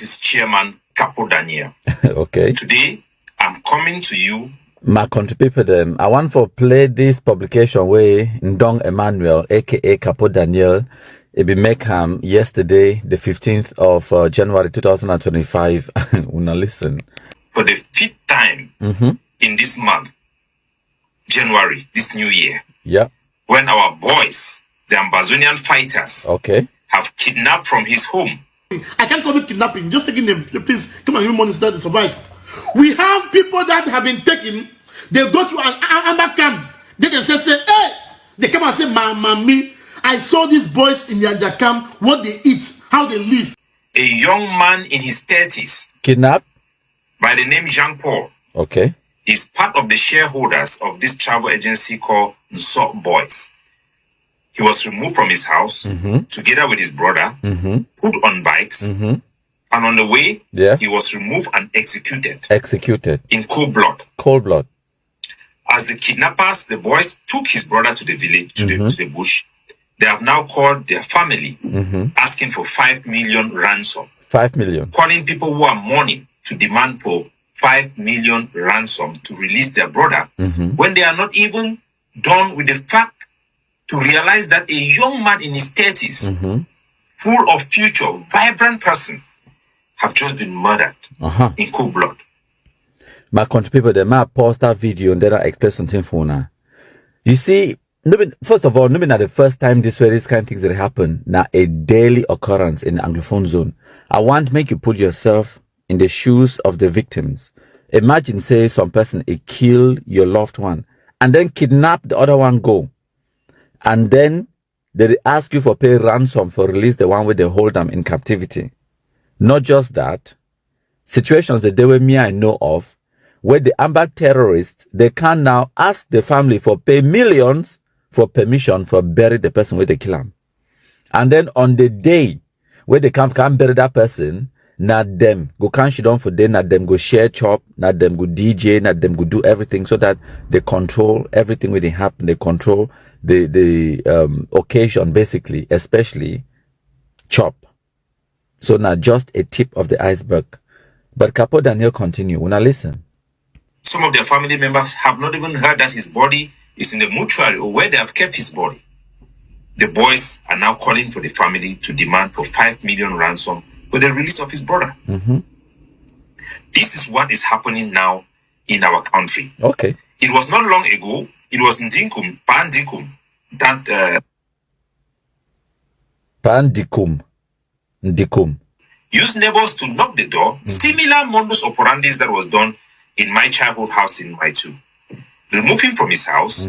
Atrocities chairman, Capo. Okay. Today, I'm coming to you. My country people, them. I want to play this publication where Ndong Emmanuel, aka Capo, it be make him yesterday, the 15th of January 2025. Una listen. For the 5th time in this month, January, this new year. Yeah. When our boys, the Ambazonian fighters, okay, have kidnapped from his home. I can't call it kidnapping, just taking them. Please come and give me money so that they survive. We have people that have been taken, they go to an Amba camp, they themselves say, hey, they come and say, mommy, I saw these boys in their camp, what they eat, how they live. A young man in his 30s, kidnapped by the name Jean Paul, okay, is part of the shareholders of this travel agency called Nsop Boys. He was removed from his house together with his brother, put on bikes, and on the way, he was removed and executed. Executed. In cold blood. Cold blood. As the kidnappers, the boys took his brother to the village, to the bush. They have now called their family, asking for 5 million ransom. 5 million. Calling people who are mourning to demand for 5 million ransom to release their brother, when they are not even done with the fact to realize that a young man in his 30s, full of future, vibrant person, have just been murdered in cold blood. My country people, they might pause that video and then I explain something for now. You see, first of all, not the first time this kind of things that happen. Now, a daily occurrence in the Anglophone zone. I want to make you put yourself in the shoes of the victims. Imagine, say, some person kill your loved one and then kidnap the other one, go. And then they ask you for pay ransom for release the one where they hold them in captivity. Not just that, situations that they were me I know of, where the Amba terrorists, they can now ask the family for pay millions for permission for bury the person where they kill them. And then on the day where they can't bury that person, not them go cash it on for them, not them go share chop, not them go DJ, not them go do everything so that they control everything when it happen. They control the occasion basically, especially chop. So now just a tip of the iceberg. But Capo Daniel continue. When I listen. Some of their family members have not even heard that his body is in the mortuary or where they have kept his body. The boys are now calling for the family to demand for 5 million ransom for the release of his brother. This is what is happening now in our country. Okay. It was not long ago, it was Ndinkum, Pandikum, that Ndikum used neighbors to knock the door. Similar modus operandi that was done in my childhood house in Maitu. Remove him from his house,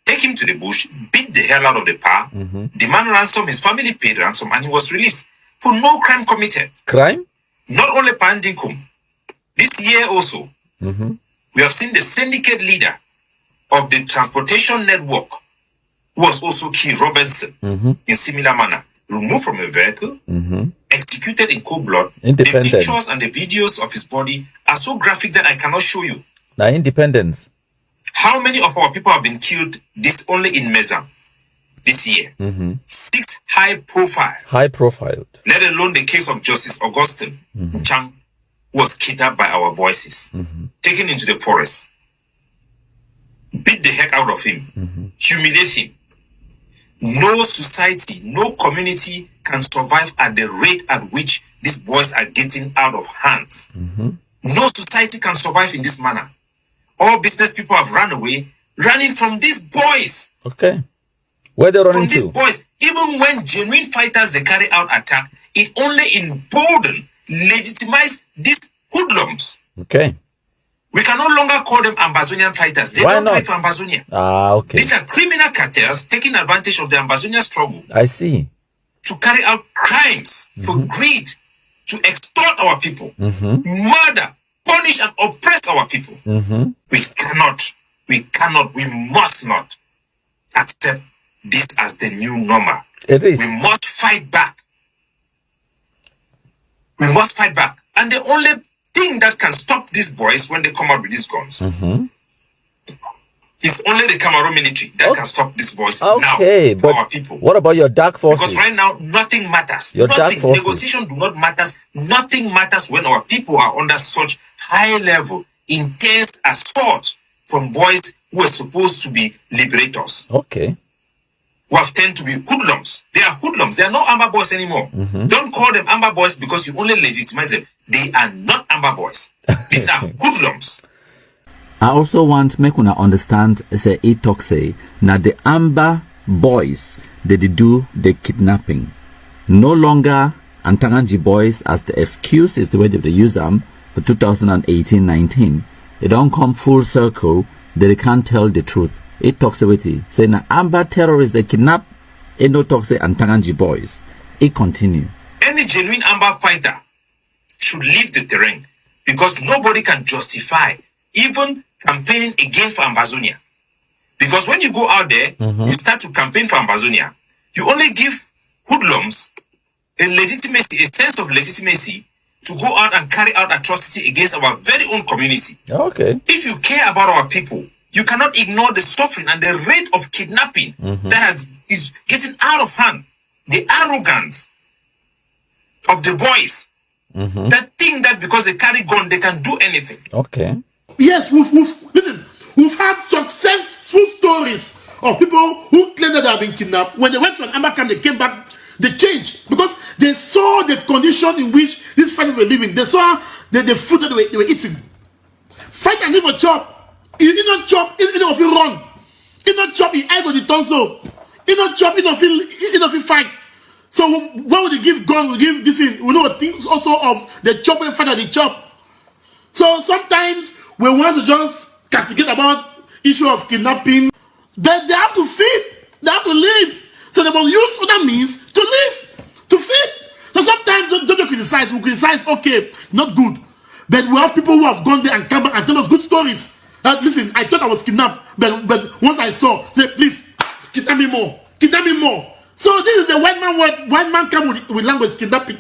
take him to the bush, beat the hell out of the pa, demand ransom, his family paid ransom, and he was released for no crime committed. Crime? Not only Pandikum. This year also, we have seen the syndicate leader of the transportation network, who was also Key Robinson, in similar manner, removed from a vehicle, executed in cold blood. The pictures and the videos of his body are so graphic that I cannot show you. Now, independence. How many of our people have been killed this only in Mezam this year? 6 high profile. Let alone the case of Justice Augustine Chang, who was kidnapped by our voices, taken into the forest, beat the heck out of him, humiliate him. No society, no community can survive at the rate at which these boys are getting out of hands. No society can survive in this manner. All business people have run away, running from these boys. Okay. Where they running from these to? Boys. Even when genuine fighters, they carry out attack, it only embolden, legitimize these hoodlums. Okay. We can no longer call them Ambazonian fighters. They don't fight for Ambazonia. Okay. These are criminal cartels taking advantage of the Ambazonia struggle. I see. To carry out crimes for greed, to extort our people, murder, punish and oppress our people. We must not accept this as the new normal. It is. We must fight back. We must fight back. And the only thing that can stop these boys when they come out with these guns It's only the Cameroon military that can stop these boys now for our people. What about your dark forces? Because right now, nothing matters. Your nothing. Dark forces. Negotiation do not matter. Nothing matters when our people are under such high level, intense assault from boys who are supposed to be liberators. Okay. Who have tend to be hoodlums. They are hoodlums. They are not Amba boys anymore. Don't call them Amba boys because you only legitimize them. They are not Amba boys. These are hoodlums. I also want make una understand say it talk say now the Amba boys they do the kidnapping. No longer Antanganji boys as the excuse is the way they use them for 2018-19. They don't come full circle, they can't tell the truth. It talks about it. Say now Amba terrorists they kidnap it no talk say Antanganji boys. It continue. Any genuine Amba fighter should leave the terrain because nobody can justify even campaigning again for Ambazonia. Because when you go out there, you start to campaign for Ambazonia, you only give hoodlums a legitimacy, a sense of legitimacy to go out and carry out atrocity against our very own community. Okay. If you care about our people, you cannot ignore the suffering and the rate of kidnapping that is getting out of hand. The arrogance of the boys that think that because they carry gun, they can do anything. Okay. Yes, we've had successful stories of people who claim that they have been kidnapped. When they went to an Amba camp, they came back, they changed because they saw the condition in which these fighters were living. They saw the food that they were eating. Fight and live for chop. You not chop, you don't feel run. You not chop, you eye go the tonsil. You not chop, you don't feel fight. So why would they give gun? We give this in. We know things also of the chop and fight and the chop. So sometimes we want to just castigate about issue of kidnapping, but they have to feed, they have to live. So they must use other means to live, to feed. So sometimes don't criticize. We criticize, okay, not good. But we have people who have gone there and come back and tell us good stories. That listen, I thought I was kidnapped, but once I saw, say, please, kidnap me more, kidnap me more. So this is the white man word. White man come with language, kidnapping.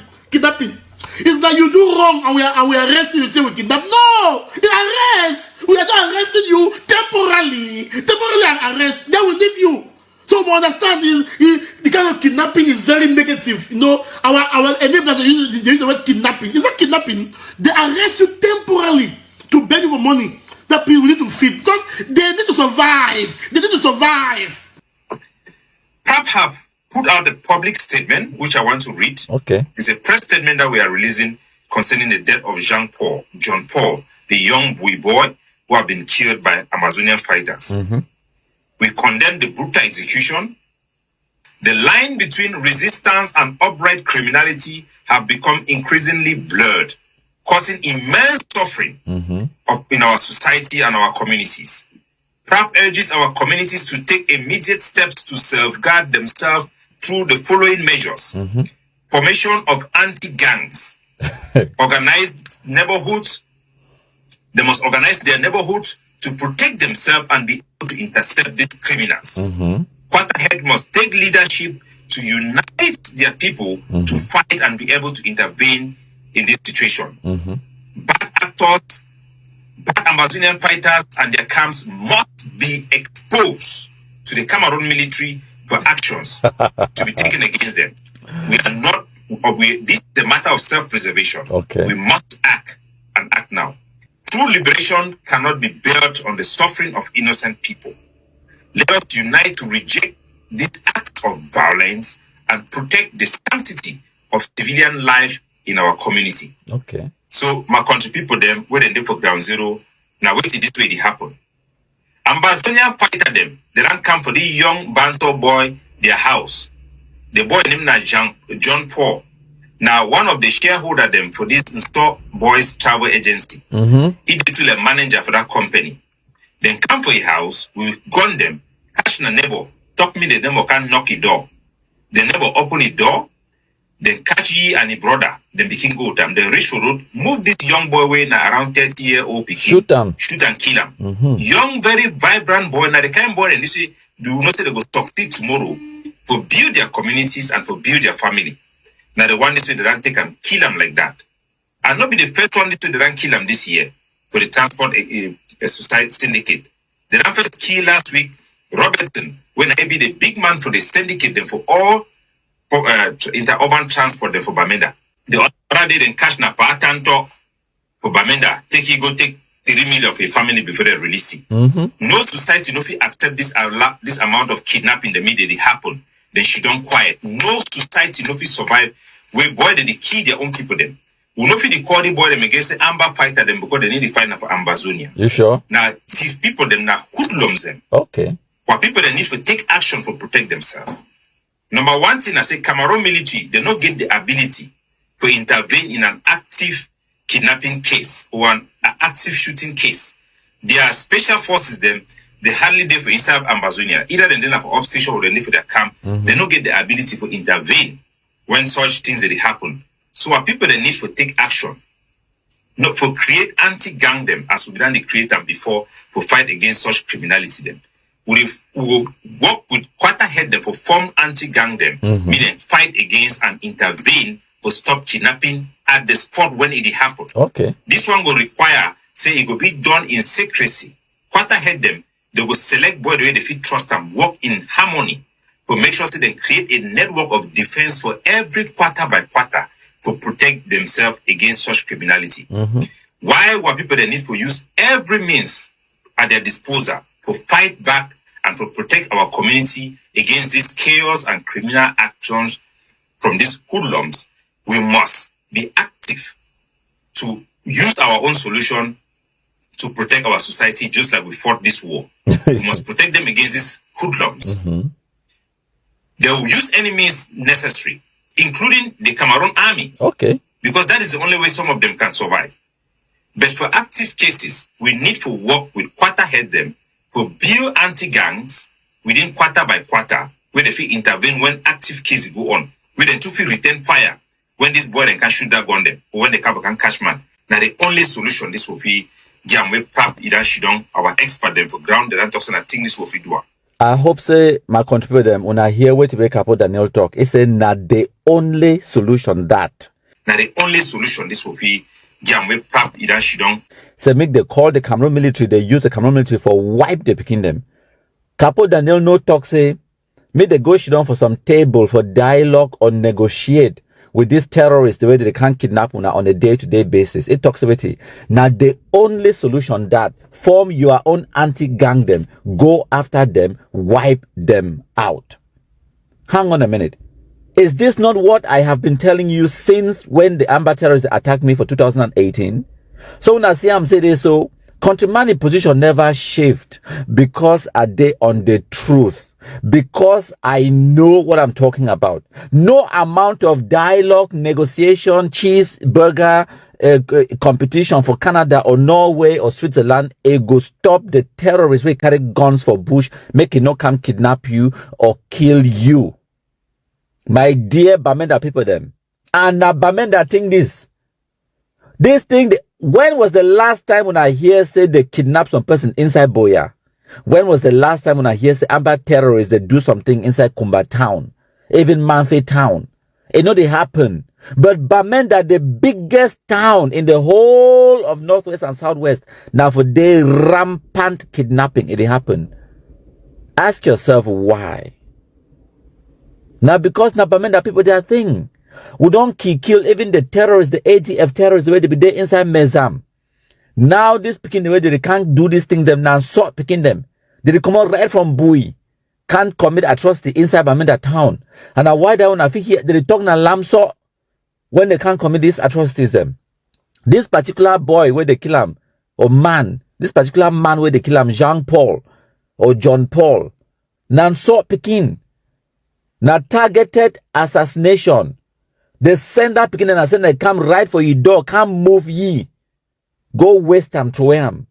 It's that you do wrong and we arrest you, say we kidnap. No! The arrest! We are not arresting you temporarily. Temporarily arrest. Then we leave you. So we understand the kind of kidnapping is very negative. You know, our enablers use the word kidnapping. It's not kidnapping. They arrest you temporarily to beg you for money that people need to feed because they need to survive. They need to survive. Have put out a public statement, which I want to read. Okay. It's a press statement that we are releasing concerning the death of John Paul, the young boy who have been killed by Amazonian fighters. We condemn the brutal execution. The line between resistance and outright criminality have become increasingly blurred, causing immense suffering in our society and our communities. PRAP urges our communities to take immediate steps to safeguard themselves through the following measures. Formation of anti-gangs, organized neighborhoods. They must organize their neighborhoods to protect themselves and be able to intercept these criminals. Quarterhead must take leadership to unite their people to fight and be able to intervene in this situation. Bad actors, bad Amazonian fighters and their camps must be exposed to the Cameroon military for actions to be taken against them. We are not, this is a matter of self-preservation. Okay. We must act and act now. True liberation cannot be built on the suffering of innocent people. Let us unite to reject this act of violence and protect the sanctity of civilian life in our community. Okay. So my country people them where they live for ground zero. Now wait till this way it happen. Ambazonia fighter them. They don't come for the young Banto boy their house. The boy named John Paul. Now one of the shareholder them for this Store Boys Travel Agency. He did to the manager for that company. Then come for your house, we gun them, catch the neighbor, talk me the neighbor can knock the door. The neighbor open the door, then catch ye and the brother, then begin go them. Then reach for road, move this young boy away now around 30-year-old pikin. Shoot and kill him. Young, very vibrant boy, now the kind of boy and they say, do not say they go succeed tomorrow for build their communities and for build their family. Now the one this way they don't take and kill them like that. And not be the first one this way they don't kill them this year for the transport a society syndicate. The first key last week, Robertson, when I be the big man for the syndicate them for all interurban transport them for Bamenda. The other day then cash na patanto for Bamenda. Take 3 million for a family before they release it. No society no fit accept this amount of kidnapping the media they happen. Then she don't quiet. No society no fit survive where boy they kill their own people them. We no fit the call the boy them against the Amba fighter them because they need to fight for Ambazonia. You sure? Now these people them now hoodlums them. Okay. What people they need to take action for protect themselves. Number one thing I say, Cameroon military they not get the ability to intervene in an active kidnapping case or an active shooting case. Their special forces them they hardly there for inside Ambazonia. Either they have for upstation or they need for their camp. They don't get the ability to intervene when such things that happen. So what people they need to take action, not for create anti-gang them as we done they create them before for fight against such criminality them. We will work with quarter head them for form anti-gang them, meaning fight against and intervene for stop kidnapping at the spot when it happened. Okay. This one will require, say it will be done in secrecy. Quarter head them, they will select boy the way they fit trust them, work in harmony to make sure that they create a network of defense for every quarter by quarter to protect themselves against such criminality. Why were people they need to use every means at their disposal to fight back and to protect our community against this chaos and criminal actions from these hoodlums? We must be active to use our own solution to protect our society, just like we fought this war. We must protect them against these hoodlums. They will use any means necessary, including the Cameroon army. Okay. Because that is the only way some of them can survive. But for active cases, we need to work with quarter head them for build anti-gangs within quarter by quarter, where they feel intervene when active cases go on, where they too feel return fire when this boy then can shoot that gun them, or when the Capo can catch man. Now the only solution this will be Jamwe Pap Idan Shidong, our expert them for ground the talks and I think this will be do. I hope say my contributor them when I hear what to Capo Daniel talk, it's not the only solution that. Now the only solution this will be Jamwe Pap Idan Shidong. So make they call the Cameroon military, they use the Cameroon military for wipe the picking them. Capo Daniel no talk say, make they go down for some table for dialogue or negotiate with these terrorists the way that they can't kidnap on a day-to-day basis. It talks about it. Now the only solution that form your own anti-gang them, go after them, wipe them out. Hang on a minute. Is this not what I have been telling you since when the Amba terrorists attacked me for 2018? So when I see I'm saying this, so countryman position never shift because are they on the truth? Because I know what I'm talking about. No amount of dialogue, negotiation, cheeseburger competition for Canada or Norway or Switzerland, it go stop the terrorists who carry guns for bush, make it not come kidnap you or kill you. My dear Bamenda people them. And Bamenda think this. This thing, when was the last time when I hear say they kidnap some person inside Boya? When was the last time when I hear say Amba terrorists they do something inside Kumba town, even Manfe town? It know they happen. But Bamenda, the biggest town in the whole of Northwest and Southwest, now for the rampant kidnapping, it happen. Ask yourself why. Now because now Bamenda people their thing. We don't kill even the terrorists, the ATF terrorists, the way they be there inside Mezam. Now this picking the way they can't do this thing them now sort picking them. They come out right from Bui. Can't commit atrocity inside Bamenda town. And now why that one I think here they talk na lamso when they can't commit these atrocities them. This particular boy where they kill him, or man, this particular man where they kill him, Jean Paul or John Paul. Now sort picking. Now targeted assassination. They send that picking and send they come right for your door, can't move ye. Go waste them, throw them.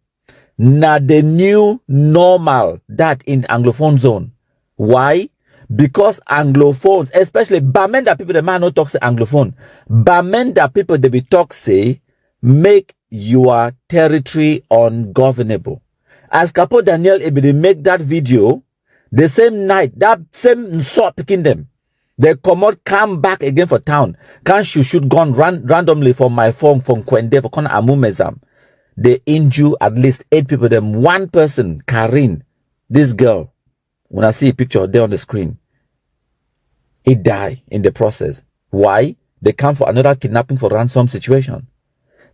Now the new normal that in Anglophone zone. Why? Because Anglophones, especially Bamenda people, the man no talk say Anglophone. Bamenda people they be talk say make your territory ungovernable. As Capo Daniel they make that video, the same night, that same sort picking them. They come back again for town. Can't shoot gun randomly from my phone from Nkunda for Kona Amumezam. they injure at least 8 people. Them one person, Karin, this girl, when I see a picture there on the screen, he died in the process. Why? They come for another kidnapping for ransom situation.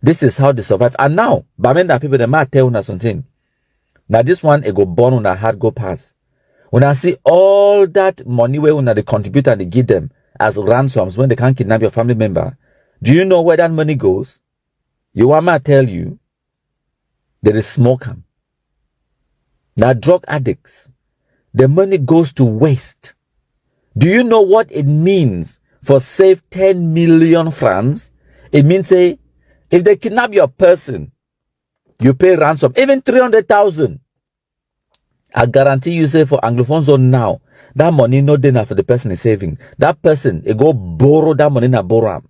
This is how they survive. And now, Bamenda people, they might tell us something. Now this one, it go born on a hard go pass. When I see all that money where when they contribute and they give them as ransoms when they can't kidnap your family member, do you know where that money goes? You want me to tell you, there is smoker. Now drug addicts, the money goes to waste. Do you know what it means for save 10 million francs? It means, say, if they kidnap your person, you pay ransom, even 300,000. I guarantee you, say, for Anglophone zone now, that money not enough for the person is saving. That person, it go borrow that money na borrow.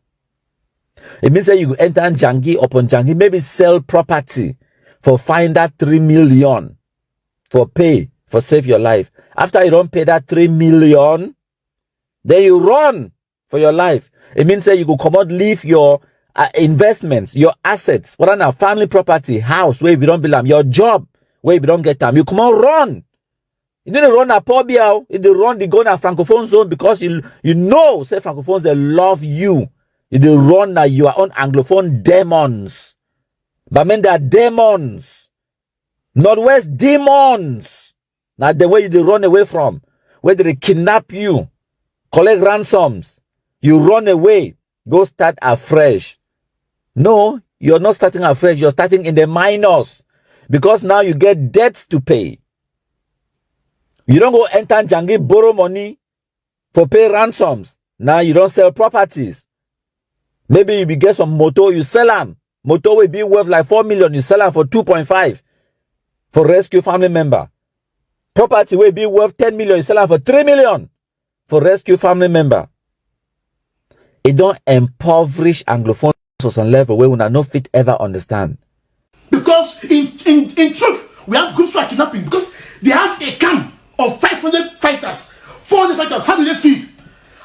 It means that you enter Jangi upon Jangi, maybe sell property for find that 3 million for pay, for save your life. After you don't pay that 3 million, then you run for your life. It means that you go come out, leave your investments, your assets, what are now family property, house where you don't belong, your job where you don't get time. You come out run. You didn't run a pobia, you didn't run the gun at Francophone zone because you know, say Francophones, they love you. You didn't run that you are on Anglophone demons. But men, they are demons. Northwest demons. Now the way you run away from, where they kidnap you, collect ransoms, you run away, go start afresh. No, you're not starting afresh, you're starting in the minus. Because now you get debts to pay. You don't go enter Jangi, borrow money for pay ransoms. Now you don't sell properties. Maybe you get some motor, you sell them. Motor will be worth like 4 million, you sell them for 2.5 for rescue family member. Property will be worth 10 million, you sell them for 3 million for rescue family member. It don't impoverish Anglophone to some level where we are not fit ever understand. Because in truth, we have groups who are kidnapping because they have a camp of 500 fighters, 400 fighters. How do they feed?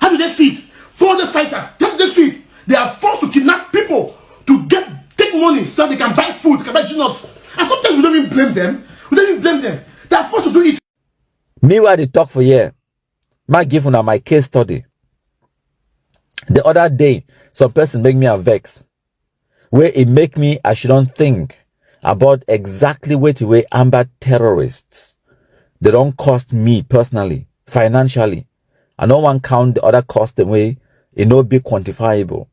How do they feed? 400 fighters. How do they feed? They are forced to kidnap people to take money so that they can buy food, they can buy nuts. And sometimes we don't even blame them. We don't even blame them. They are forced to do it. Meanwhile, they talk for year. My give on my case study. The other day, some person make me a vex. Where it make me, I shouldn't think about exactly what the way Amba terrorists. They don't cost me personally, financially. I no one count the other cost the way it no be quantifiable.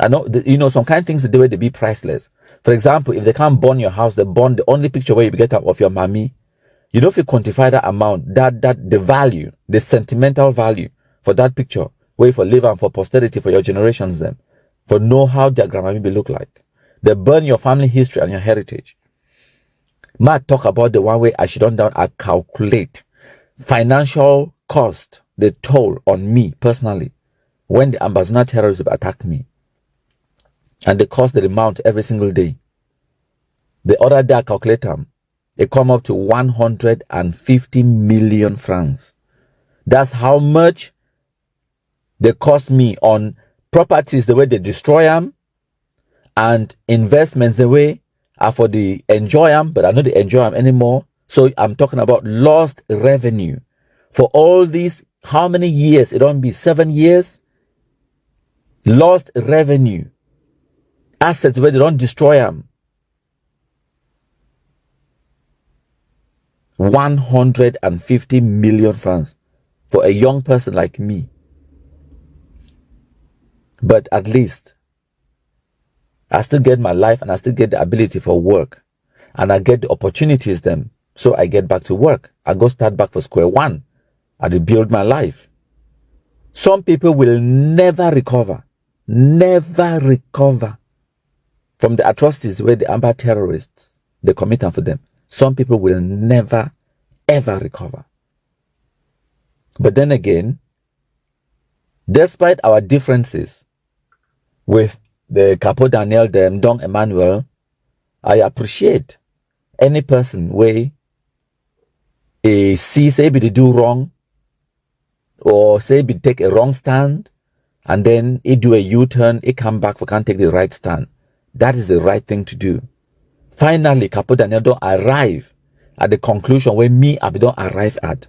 I know, some kind of things the way they be priceless. For example, if they can't burn your house, they burn the only picture where you get out of your mommy. You know, if you quantify that amount, that the value, the sentimental value for that picture, where for live and for posterity for your generations, them, for know how their grandma may look like. They burn your family history and your heritage. Might talk about the one way I should down, I calculate financial cost, the toll on me personally, when the Ambazona terrorists attack me. And they cost the amount every single day. The other day I calculate them, it come up to 150 million francs. That's how much they cost me on properties, the way they destroy them, and investments, the way I for the enjoy them, but I don't enjoy them anymore. So I'm talking about lost revenue for all these, how many years? It don't be 7 years. Lost revenue. Assets where they don't destroy them. 150 million francs for a young person like me. But at least I still get my life and I still get the ability for work. And I get the opportunities then. So I get back to work. I go start back for square one. I rebuild my life. Some people will never recover. Never recover from the atrocities where the Amba terrorists, they commit for them. Some people will never, ever recover. But then again, despite our differences with the Capo Daniel, them, Dong Emmanuel, I appreciate any person where see say they do wrong or say they take a wrong stand and then it do a U-turn, it come back for can't take the right stand. That is the right thing to do. Finally, Capo Daniel don't arrive at the conclusion where me I don't arrive at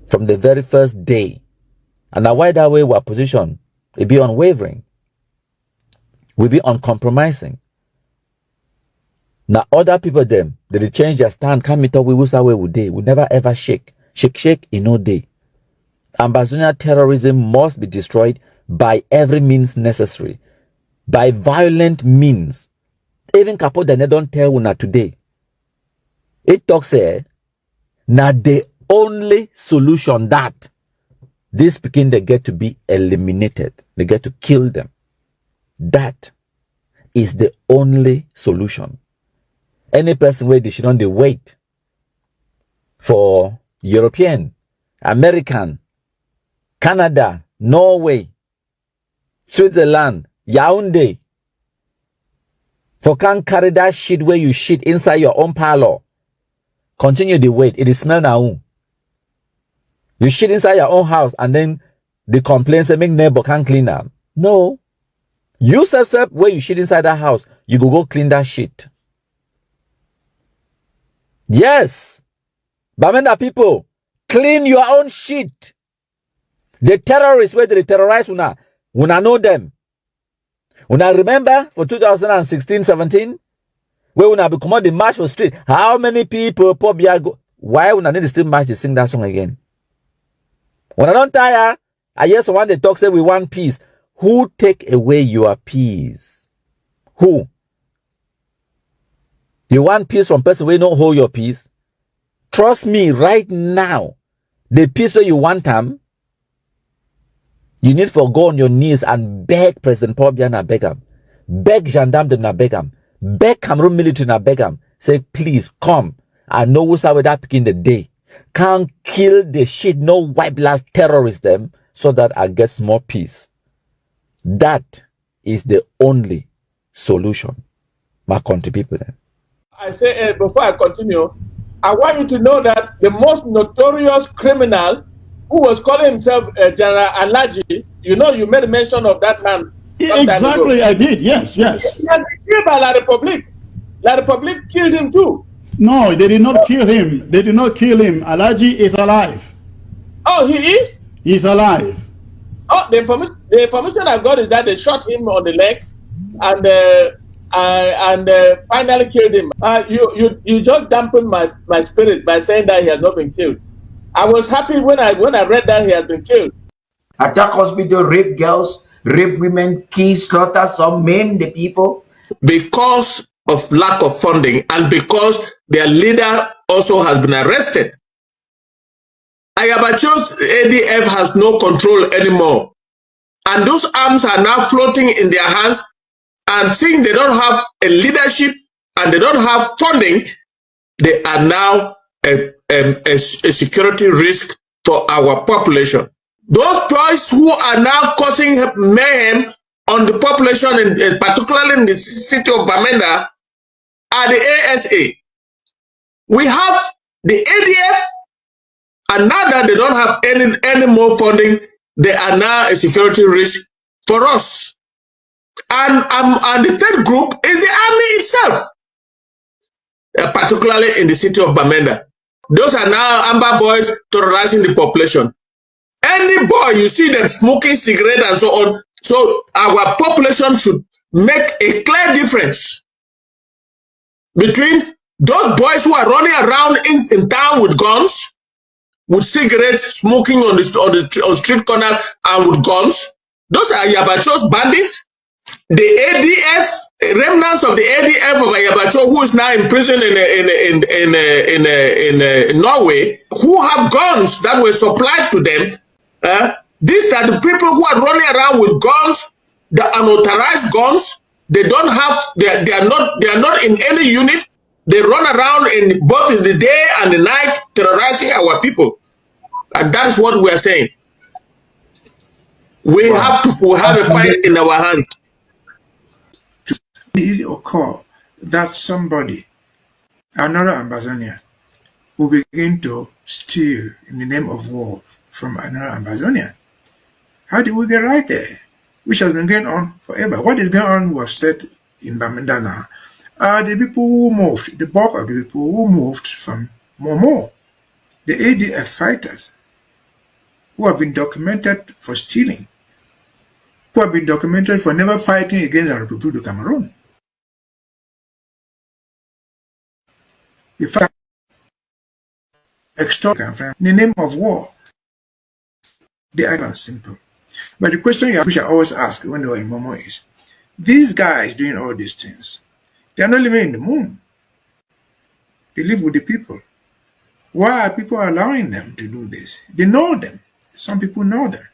from the very first day. And now why that way our position, it be unwavering. We be uncompromising. Now other people them, they change their stand, come meet up with us away with day. We never ever shake. Shake in no day. Ambazonia terrorism must be destroyed by every means necessary. By violent means. Even Capo Daniel don't tell una today. It talks here, now the only solution that these Pekin they get to be eliminated. They get to kill them. That is the only solution. Any person where they should not wait for European, American, Canada, Norway, Switzerland, Yaoundé, for can't carry that shit where you shit inside your own parlor. Continue the wait. It is smell now. You shit inside your own house and then the complaints say make neighbor can't clean them. No. You self where you shit inside that house, you go clean that shit. Yes. Bamenda people, clean your own shit. The terrorists where they terrorize una know them. Una remember for 2016-17 where una become the march for street. How many people why una need to still march to sing that song again? When I don't tire, I hear someone they talk say we want peace. Who take away your peace? Who? You want peace from person where you don't hold your peace? Trust me right now. The peace where you want them, you need to go on your knees and beg President Paul Biya na beg him. Beg gendarme them na beg him. Beg Cameroon military na beg him. Say please come. I know what's how that begin the day. Can't kill the shit, no white blast terrorists them so that I get more peace. That is the only solution. My country people. I say before I continue, I want you to know that the most notorious criminal who was calling himself General Alaji, you know, you made mention of that man. Exactly, I did. Yes. He has been killed by La Republique. La Republique killed him too. No, they did not kill him. They did not kill him. Alaji is alive. Oh, he is? He's alive. Oh, the information I got is that they shot him on the legs and finally killed him. You just dampened my spirit by saying that he has not been killed. I was happy when I read that he has been killed. Attack hospital, rape girls, rape women, kill, slaughter some, maim the people. Because of lack of funding and because their leader also has been arrested. Ayabacho's ADF has no control anymore. And those arms are now floating in their hands, and seeing they don't have a leadership and they don't have funding, they are now a security risk for our population. Those boys who are now causing mayhem on the population, particularly in the city of Bamenda, are the ASA. We have the ADF, and now that they don't have any more funding, they are now a security risk for us. And the third group is the army itself, particularly in the city of Bamenda. Those are now Amba boys terrorizing the population. Any boy you see them smoking cigarette and so on, so our population should make a clear difference between those boys who are running around in town with guns, with cigarettes, smoking on street corners and with guns. Those are Ayabacho's bandits. The ADF, remnants of the ADF of Ayabacho, who is now in prison in Norway, who have guns that were supplied to them. These are the people who are running around with guns, the unauthorized guns. They don't have. They are not in any unit. They run around both in the day and the night, terrorizing our people, and that is what we are saying. We have a fight in our hands. It occur that somebody, another Ambazonian, will begin to steal in the name of war from another Ambazonian. How did we get right there? Which has been going on forever. What is going on was said in Bamenda now. are the people who moved, the bulk of the people who moved from Momo, the ADF fighters, who have been documented for stealing, who have been documented for never fighting against the Republic of Cameroon. The fact extort in the name of war, they are simple. But the question you should always ask when they are in Momo is, these guys doing all these things, they are not living in the moon. They live with the people. Why are people allowing them to do this? They know them. Some people know them.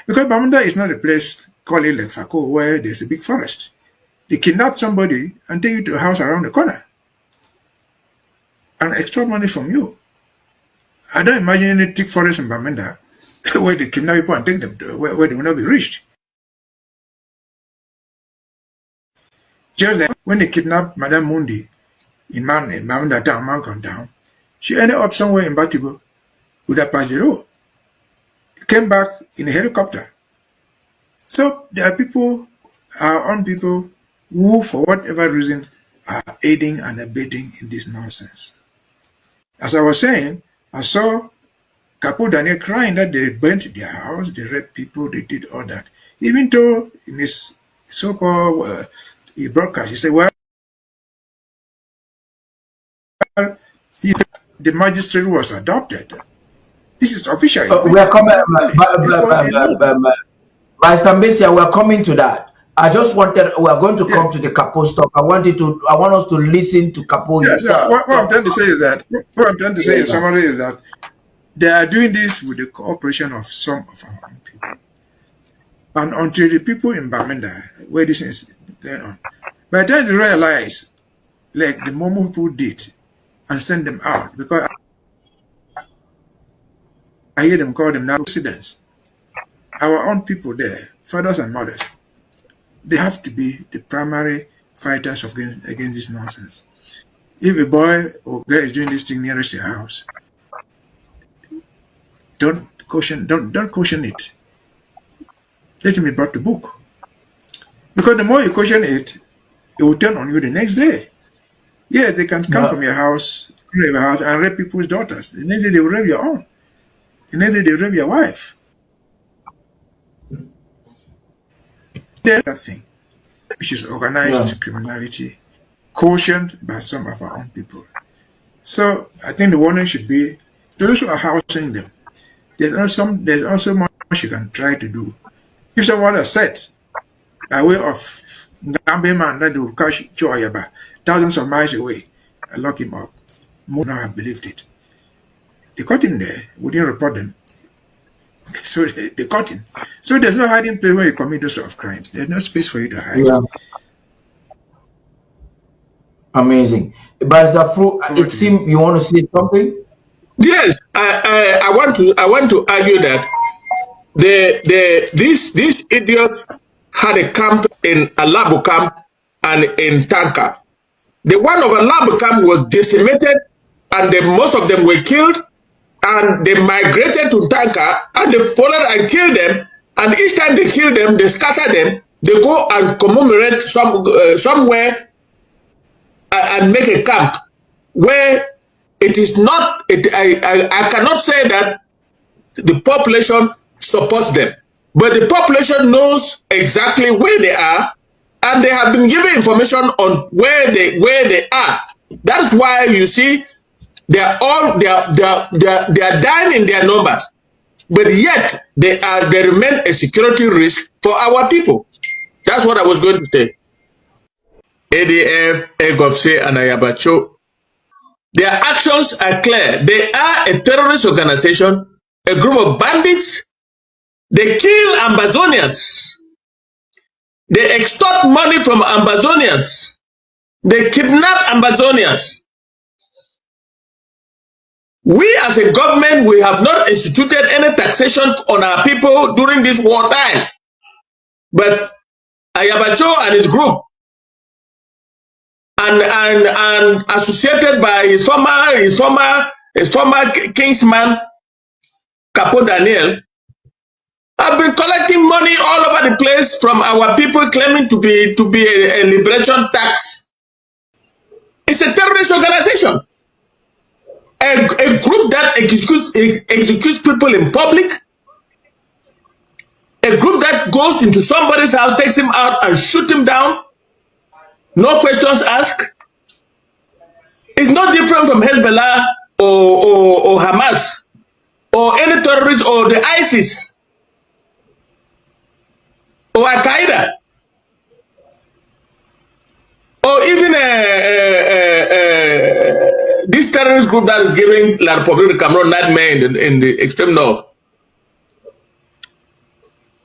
Because Bamunda is not a place called like Fako where there's a big forest. They kidnap somebody and take you to a house around the corner and extort money from you. I don't imagine any thick forest in Bamenda where they kidnap people and take them to where they will not be reached. Just like when they kidnapped Madame Mundi in Bamenda town, Mancon town, she ended up somewhere in Batibo with a Pajero. Came back in a helicopter. So there are people, our own people, who for whatever reason are aiding and abetting in this nonsense. As I was saying, I saw Capo Daniel crying that they burnt their house, they raped people, they did all that. Even though in his so-called broadcast, he said, well, the magistrate was adopted. This is official. We are coming, Vice Cambesia, we are coming to that. I just wanted, we are going to come to the Capo stuff. I want us to listen to Capo himself. What I'm trying to say is that, in summary is that they are doing this with the cooperation of some of our own people. And until the people in Bamenda, where this is going on, by the time they realize, like the Momo people did, and send them out, because I hear them call them now residents. Our own people there, fathers and mothers, they have to be the primary fighters against this nonsense. If a boy or girl is doing this thing nearest your house, don't caution it. Let him be brought to book. Because the more you caution it, it will turn on you the next day. Yeah, they can come from your house, and rape people's daughters. The next day they will rape your own. The next day they will rape your wife. That thing, which is organized criminality, cautioned by some of our own people. So I think the warning should be those who are housing them. There's also much you can try to do. If someone is set by way of Ngambe man that will catch ayaba thousands of miles away and lock him up, most now have believed it. They caught him there, we didn't report them. So they caught him. So there's no hiding place where you commit those sort of crimes. There's no space for you to hide. Yeah. Amazing. But it seems you want to say something? Yes, I want to argue that this idiot had a camp in Alabu camp and in Tanka. The one of Alabu camp was decimated, and most of them were killed. And they migrated to Tanka, and they followed and killed them. And each time they kill them, they scatter them. They go and commemorate somewhere and make a camp where it is not. I cannot say that the population supports them, but the population knows exactly where they are, and they have been given information on where they are. That's why you see. They are dying in their numbers, but yet they remain a security risk for our people. That's what I was going to say. ADF, Egopse, and Ayabacho, their actions are clear. They are a terrorist organization, a group of bandits. They kill Ambazonians. They extort money from Ambazonians. They kidnap Ambazonians. We as a government, we have not instituted any taxation on our people during this wartime. But Ayabacho and his group, and associated by his former kingsman, Capo Daniel, have been collecting money all over the place from our people, claiming to be a liberation tax. It's a terrorist organization. A group that executes people in public, a group that goes into somebody's house, takes him out and shoot him down, no questions asked. It's not different from Hezbollah or Hamas or any terrorist or the ISIS or Al-Qaeda or even this terrorist group that is giving La Republique du Cameroun nightmare in the extreme north.